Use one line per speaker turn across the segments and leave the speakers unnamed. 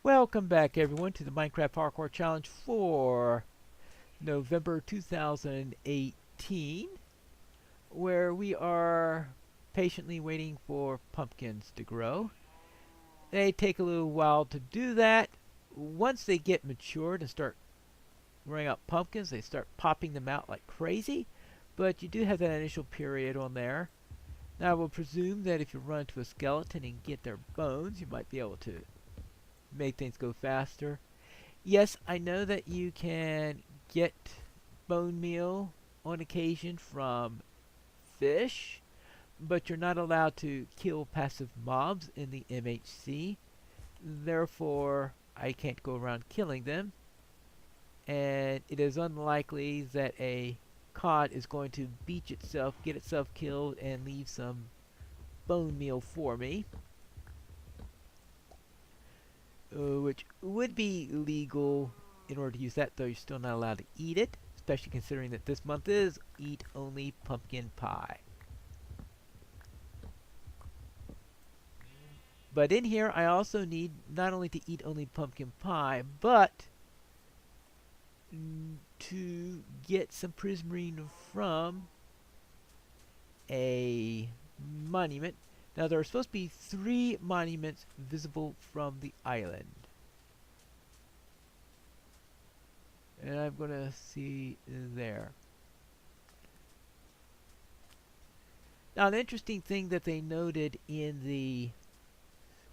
Welcome back everyone to the Minecraft Parkour Challenge for November 2018, where we are patiently waiting for pumpkins to grow. They take a little while to do that. Once they get matured and start growing out pumpkins, they start popping them out like crazy, but you do have that initial period on there. Now I will presume that if you run into a skeleton and get their bones, you might be able to make things go faster. Yes, I know that you can get bone meal on occasion from fish, but you're not allowed to kill passive mobs in the MHC. Therefore, I can't go around killing them, and it is unlikely that a cod is going to beach itself, get itself killed, and leave some bone meal for me. Which would be legal in order to use that, though you're still not allowed to eat it, especially considering that this month is Eat Only Pumpkin Pie. But in here, I also need not only to eat only pumpkin pie, but to get some prismarine from a monument. Now, there are supposed to be 3 monuments visible from the island. And I'm going to see there. Now, an interesting thing that they noted in the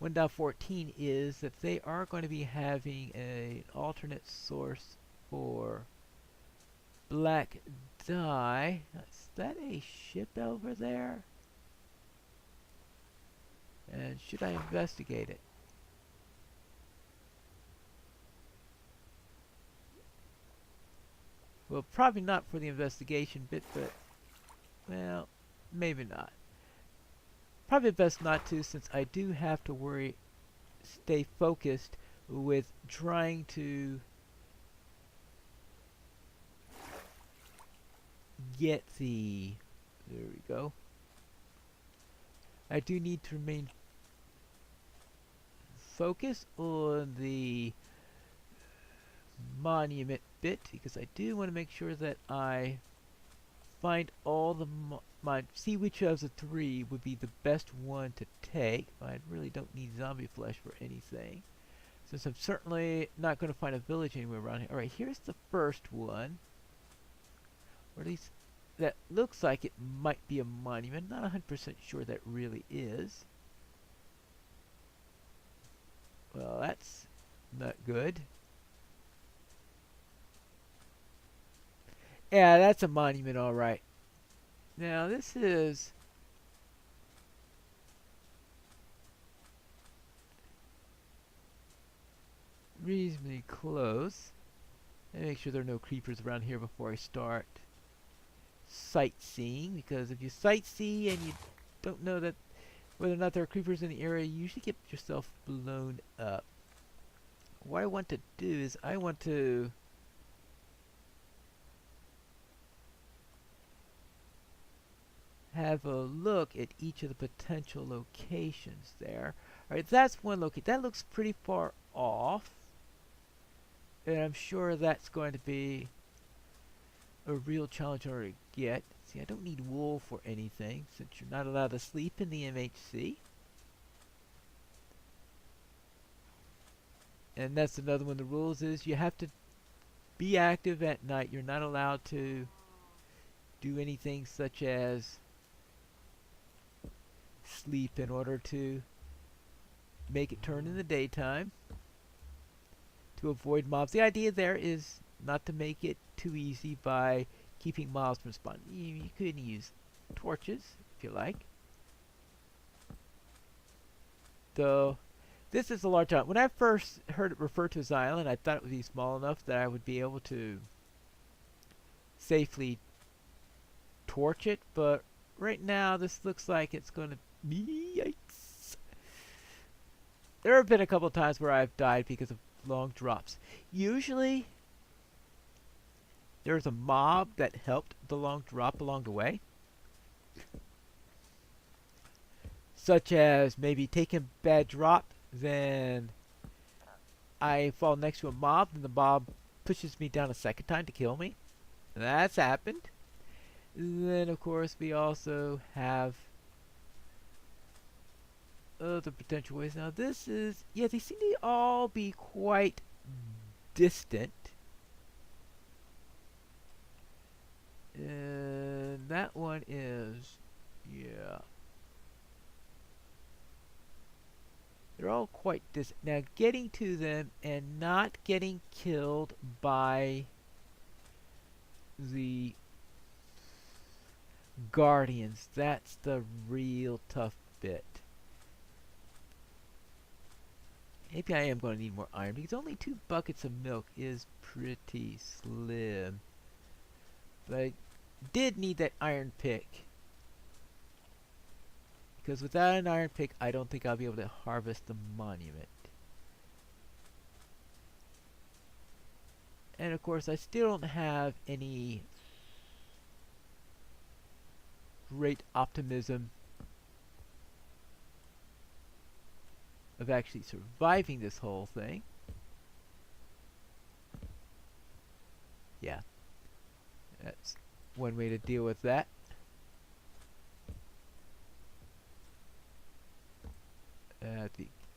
1.14 is that they are going to be having an alternate source for black dye. Is that a ship over there? And should I investigate it? Well, probably not for the investigation bit, but, well, maybe not. Probably best not to, since I do have to stay focused with trying to get the, there we go. I do need to remain focused on the monument bit, because I do want to make sure that I find all the see which of the 3 would be the best one to take. I really don't need zombie flesh for anything, since I'm certainly not going to find a village anywhere around here. Alright, here's the first one, or at least that looks like it might be a monument. Not 100% sure that really is. Well, that's not good. Yeah, that's a monument, alright. Now, this is reasonably close. Let me make sure there are no creepers around here before I start sightseeing, because if you sightsee and you don't know that whether or not there are creepers in the area, you usually get yourself blown up. What I want to do is I want to have a look at each of the potential locations there. Alright, that's one location. That looks pretty far off, and I'm sure that's going to be a real challenge in order to get. See, I don't need wool for anything, since you're not allowed to sleep in the MHC. And that's another one of the rules, is you have to be active at night. You're not allowed to do anything such as sleep in order to make it turn in the daytime to avoid mobs. The idea there is not to make it too easy by keeping mobs from spawning. You could use torches if you like. Though this is a large island. When I first heard it referred to as island, I thought it would be small enough that I would be able to safely torch it, but right now this looks like it's going to be... Yikes. There have been a couple of times where I've died because of long drops. Usually there's a mob that helped the long drop along the way, such as maybe taking a bad drop, then I fall next to a mob, and the mob pushes me down a second time to kill me. That's happened. Then, of course, we also have other potential ways. Now, this is... Yeah, they seem to all be quite distant. And that one is... Yeah. They're all quite distant. Now, getting to them and not getting killed by the guardians, that's the real tough bit. Maybe I am going to need more iron, because only 2 buckets of milk is pretty slim. But I did need that iron pick. Because without an iron pick, I don't think I'll be able to harvest the monument. And of course, I still don't have any great optimism of actually surviving this whole thing. Yeah. That's one way to deal with that.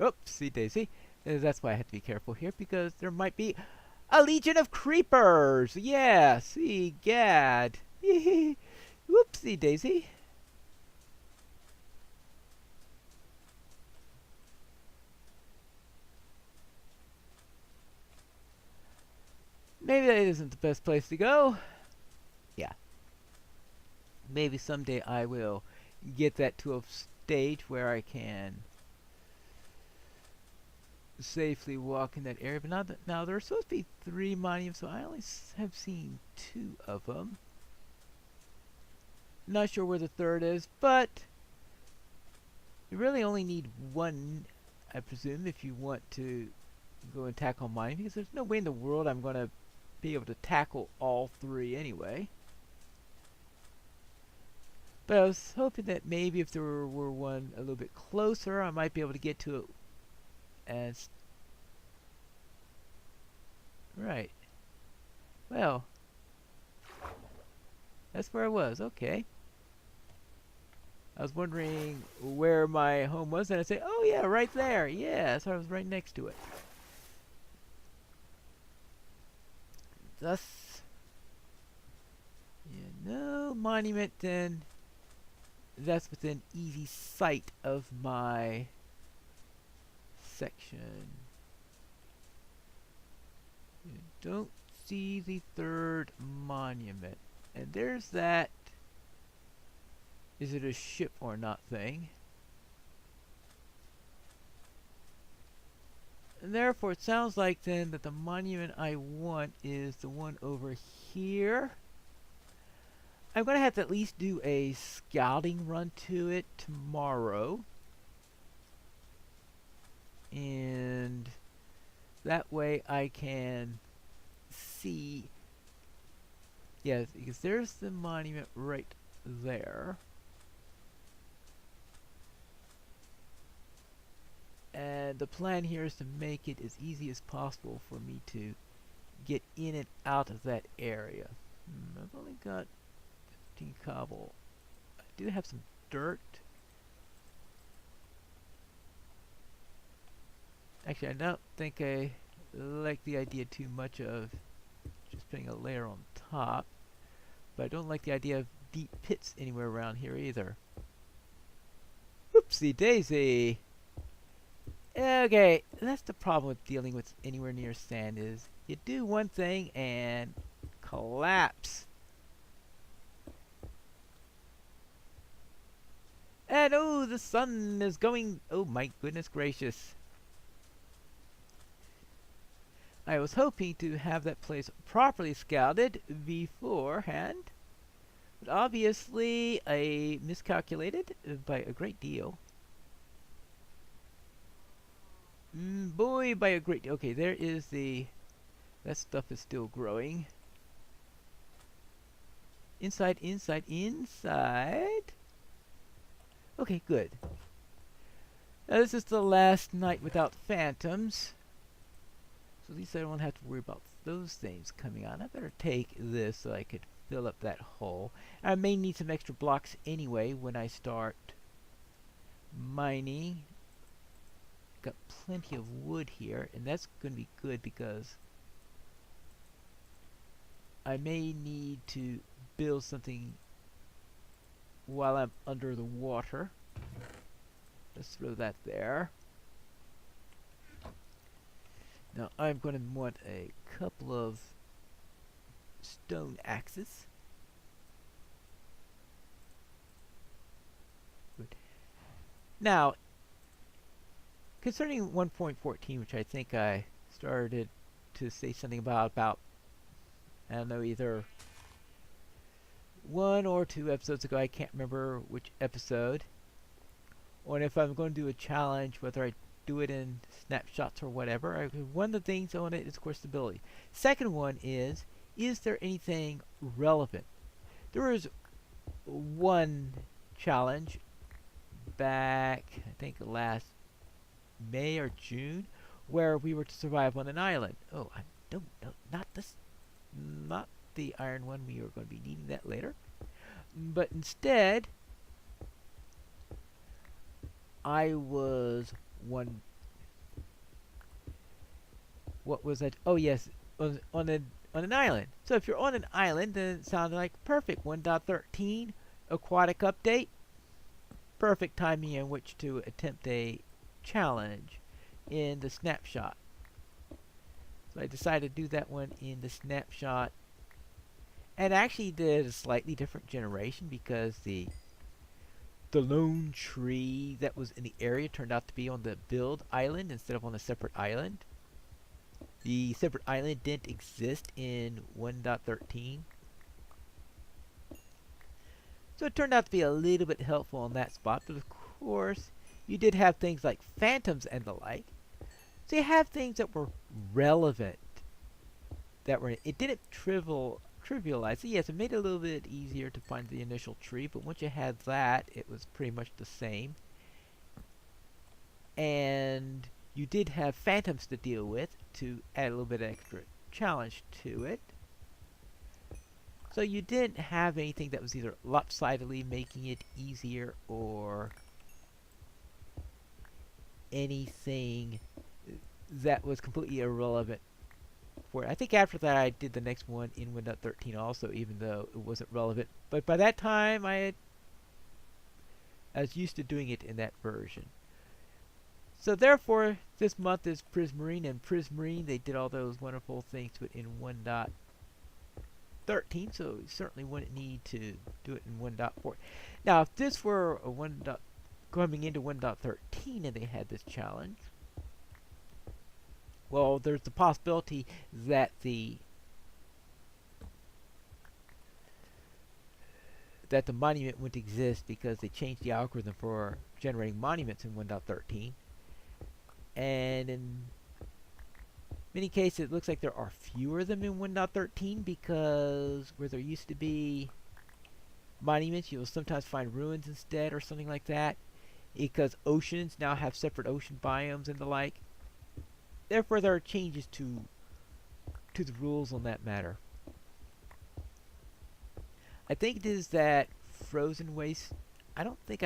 Oopsie daisy. That's why I have to be careful here, because there might be a legion of creepers! Yeah, see, gad. Whoopsie daisy. Maybe that isn't the best place to go. Yeah. Maybe someday I will get that to a stage where I can safely walk in that area. But now there are supposed to be 3 monuments, so I only have seen 2 of them. Not sure where the 3rd is, but you really only need 1, I presume, if you want to go and tackle mine, because there's no way in the world I'm going to be able to tackle all 3 anyway. But I was hoping that maybe if there were one a little bit closer, I might be able to get to it. And right. Well, that's where I was. Okay. I was wondering where my home was, and I say, oh yeah, right there. Yeah, so I was right next to it. Thus, yeah, no monument then. That's within easy sight of my section. You don't see the 3rd monument. And there's that is it a ship or not thing. And therefore it sounds like then that the monument I want is the one over here. I'm going to have to at least do a scouting run to it tomorrow. And that way I can see. Yes, because there's the monument right there. And the plan here is to make it as easy as possible for me to get in and out of that area. I've only got 15 cobble. I do have some dirt. Actually, I don't think I like the idea too much of just putting a layer on top. But I don't like the idea of deep pits anywhere around here either. Whoopsie daisy! Okay, that's the problem with dealing with anywhere near sand is you do one thing and collapse. And oh, the sun is going. Oh my goodness gracious. I was hoping to have that place properly scouted beforehand. But obviously I miscalculated by a great deal. Boy, by a great deal. Okay, there is the... That stuff is still growing. Inside, inside, inside. Okay, good. Now this is the last night without phantoms. So at least I don't have to worry about those things coming on. I better take this so I could fill up that hole. I may need some extra blocks anyway when I start mining. Got plenty of wood here, and that's going to be good because I may need to build something while I'm under the water. Let's throw that there. Now I'm going to want a couple of stone axes. Good. Now, concerning 1.14, which I think I started to say something about I don't know, either 1 or 2 episodes ago, I can't remember which episode, or if I'm going to do a challenge, whether I do it in snapshots or whatever. One of the things on it is, of course, stability. Second one is there anything relevant? There is one challenge back, I think last May or June, where we were to survive on an island. Oh, I don't know, not the iron one. We are going to be needing that later. But instead, I was one. What was that? Oh yes, on an island. So if you're on an island, then it sounded like perfect. 1.13 aquatic update. Perfect timing in which to attempt a challenge in the snapshot. So I decided to do that one in the snapshot, and actually did a slightly different generation because the lone tree that was in the area turned out to be on the build island instead of on a separate island. The separate island didn't exist in 1.13. So it turned out to be a little bit helpful on that spot, but of course you did have things like phantoms and the like. So you have things that were relevant, that were, it didn't trivialize it. Yes, it made it a little bit easier to find the initial tree, but once you had that, it was pretty much the same. And you did have phantoms to deal with to add a little bit of extra challenge to it. So you didn't have anything that was either lopsidedly making it easier or anything that was completely irrelevant for it. I think after that I did the next one in 1.13 also, even though it wasn't relevant. But by that time I was used to doing it in that version. So therefore, this month is Prismarine, and Prismarine, they did all those wonderful things to it in 1.13, so you certainly wouldn't need to do it in 1.4. Now, if this were a coming into 1.13 and they had this challenge, well, there's the possibility that the monument wouldn't exist because they changed the algorithm for generating monuments in 1.13. And in many cases, it looks like there are fewer of them in 1.13 because where there used to be monuments, you'll sometimes find ruins instead or something like that, because oceans now have separate ocean biomes and the like. Therefore, there are changes to the rules on that matter. I think it is that frozen waste. I don't think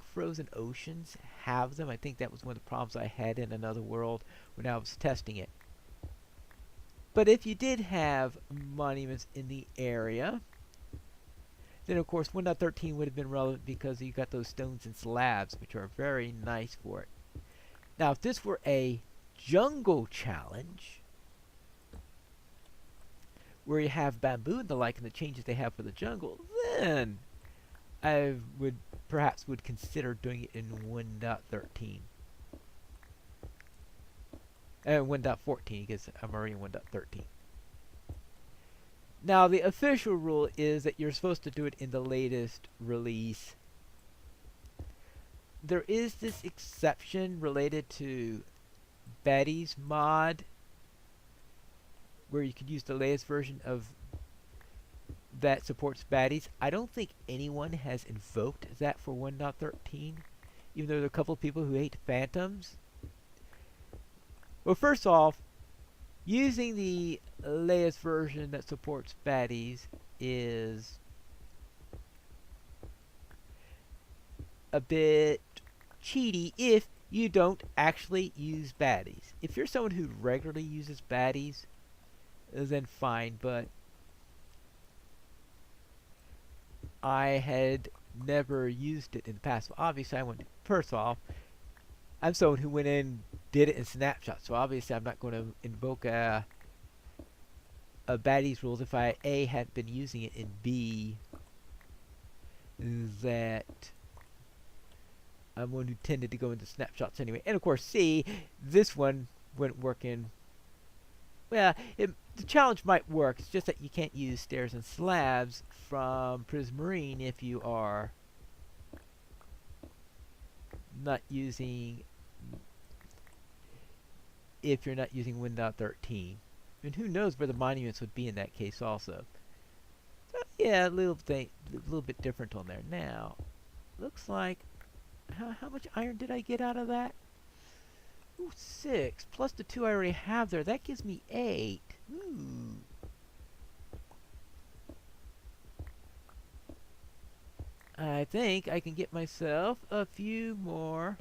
frozen oceans have them. I think that was one of the problems I had in another world when I was testing it. But if you did have monuments in the area, then of course 1.13 would have been relevant because you got those stones and slabs, which are very nice for it. Now, if this were a jungle challenge, where you have bamboo and the like and the changes they have for the jungle, then I would perhaps consider doing it in 1.13. 1.14, because I'm already in 1.13. Now, the official rule is that you're supposed to do it in the latest release. There is this exception related to Baddies mod, where you could use the latest version of that supports baddies. I don't think anyone has invoked that for 1.13, even though there are a couple of people who hate phantoms. Well, first off, Using the latest version that supports baddies is a bit cheaty if you don't actually use baddies. If you're someone who regularly uses baddies, then fine, but I had never used it in the past. Well, obviously, first off, I'm someone who went in, did it in snapshot, so obviously I'm not going to invoke a baddies rules if I A, hadn't been using it, and B, that I'm one who tended to go into snapshots anyway. And of course, C, this one wouldn't work in. Well, the challenge might work. It's just that you can't use stairs and slabs from Prismarine if you are not using. If you're not using Win.13. And who knows where the monuments would be in that case also. So yeah, a little bit different on there. Now, looks like how much iron did I get out of that? Ooh, 6 plus the 2 I already have there. That gives me 8. Ooh. I think I can get myself a few more.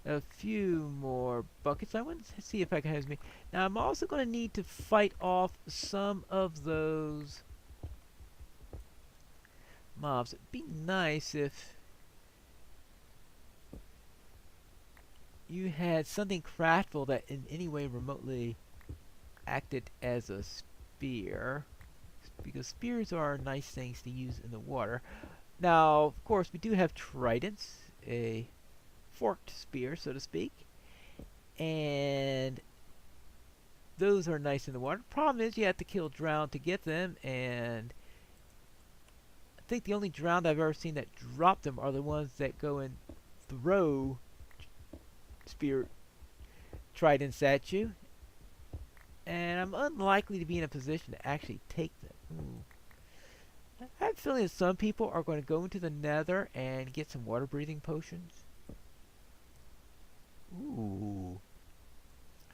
A few more buckets. I want to see if I can have me. Now I'm also going to need to fight off some of those mobs. It'd be nice if you had something craftable that in any way remotely acted as a spear, because spears are nice things to use in the water. Now, of course, we do have tridents, a forked spear, so to speak, and those are nice in the water. Problem is, you have to kill drowned to get them, and I think the only drowned I've ever seen that drop them are the ones that go and throw spear tridents at you, and I'm unlikely to be in a position to actually take them. Ooh. I have a feeling that some people are going to go into the nether and get some water breathing potions. Ooh.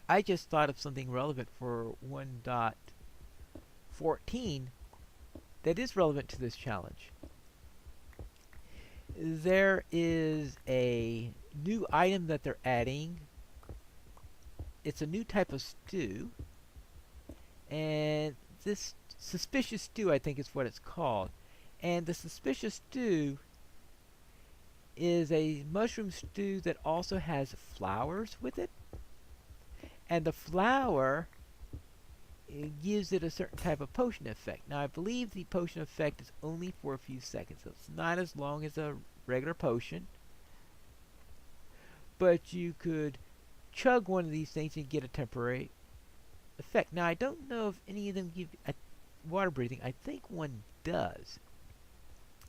I just thought of something relevant for 1.14 that is relevant to this challenge. There is a new item that they're adding. It's a new type of stew. And this suspicious stew, I think is what it's called. And the suspicious stew is a mushroom stew that also has flowers with it. And the flower gives it a certain type of potion effect. Now I believe the potion effect is only for a few seconds, so it's not as long as a regular potion. But you could chug one of these things and get a temporary effect. Now I don't know if any of them give water breathing. I think one does.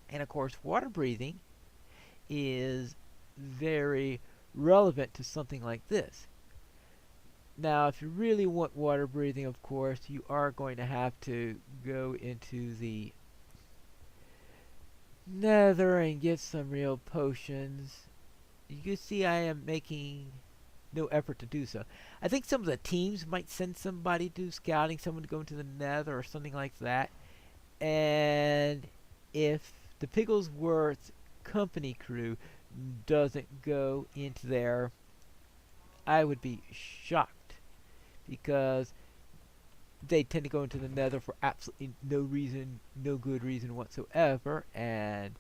And of course, water breathing is very relevant to something like this. Now, if you really want water breathing, of course, you are going to have to go into the nether and get some real potions. You can see I am making no effort to do so. I think some of the teams might send somebody to do scouting, someone to go into the nether or something like that. And if the Pigglesworth company crew doesn't go into there, I would be shocked, because they tend to go into the nether for absolutely no reason, no good reason whatsoever, and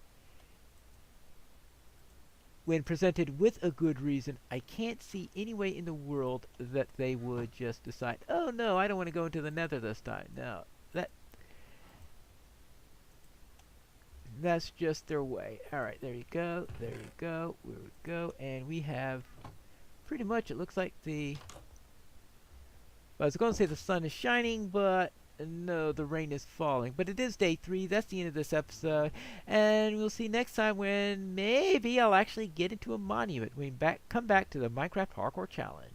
when presented with a good reason, I can't see any way in the world that they would just decide, oh no, I don't want to go into the nether this time. No, that's just their way. Alright, there you go, there you go, there we go, and we have pretty much, it looks like I was going to say the sun is shining, but no, the rain is falling. But it is day 3. That's the end of this episode. And we'll see next time when maybe I'll actually get into a monument. We come back to the Minecraft Hardcore Challenge.